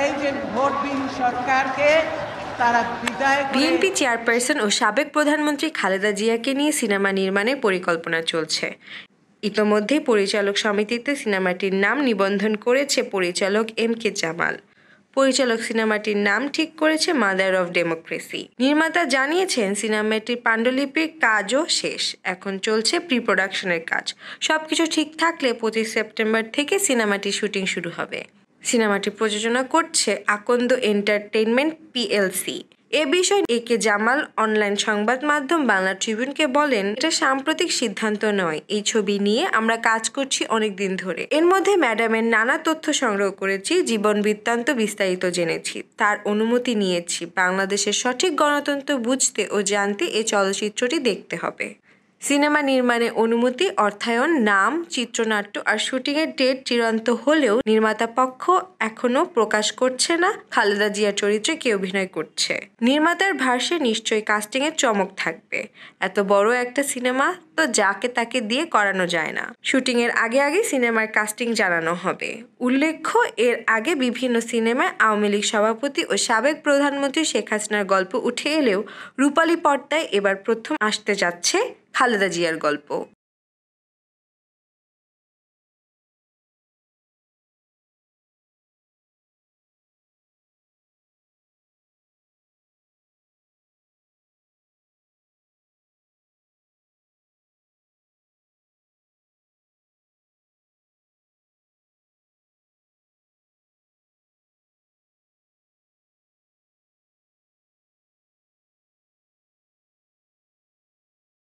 এই যে ভোটবিহীন সরকারকে তারা বিদায় করে বিএনপি চেয়ারপারসন ও সাবেক প্রধানমন্ত্রী খালেদা জিয়াকে নিয়ে সিনেমা নির্মাণের পরিকল্পনা চলছে। ইতোমধ্যেই পরিচালক সমিতিতে সিনেমাটির নাম নিবন্ধন করেছে পরিচালক এম.কে. জামাল। পরিচালক সিনেমাটির নাম ঠিক করেছে মাদার অফ ডেমোক্রেসি। নির্মাতা জানিয়েছেন সিনেমাটির পাণ্ডুলিপির কাজও শেষ, এখন চলছে প্রি প্রোডাকশনের কাজ। সবকিছু ঠিক থাকলে 25 সেপ্টেম্বর থেকে সিনেমাটির শুটিং শুরু হবে। সিনেমাটি প্রযোজনা করছে আকন্দ এন্টারটেইনমেন্ট পিএলসি। এ বিষয়ে এ.কে. জামাল অনলাইন সংবাদ মাধ্যম বাংলা ট্রিবিউনকে বলেন, এটা সাম্প্রতিক সিদ্ধান্ত নয়, এই ছবি নিয়ে আমরা কাজ করছি অনেক দিন ধরে। এর মধ্যে ম্যাডামের নানা তথ্য সংগ্রহ করেছি, জীবন বৃত্তান্ত বিস্তারিত জেনেছি, তার অনুমতি নিয়েছি। বাংলাদেশের সঠিক গণতন্ত্র বুঝতে ও জানতে এই চলচ্চিত্রটি দেখতে হবে। সিনেমা নির্মাণে অনুমতি, অর্থায়ন, নাম, চিত্রনাট্য আর শুটিংয়ের ডেট চূড়ান্ত হলেও নির্মাতা পক্ষ এখনও প্রকাশ করছে না খালেদা জিয়ার চরিত্রে কে অভিনয় করছে। নির্মাতার ভাষ্যে নিশ্চয়ই কাস্টিংয়ের চমক থাকবে। এত বড় একটা সিনেমা তো যাকে তাকে দিয়ে করানো যায় না। শুটিংয়ের আগে সিনেমার কাস্টিং জানানো হবে। উল্লেখ্য, এর আগে বিভিন্ন সিনেমায় আওয়ামী লীগ সভাপতি ও সাবেক প্রধানমন্ত্রী শেখ হাসিনার গল্প উঠে এলেও রূপালী পর্দায় এবার প্রথম আসতে যাচ্ছে খালেদা জিয়ার গল্প।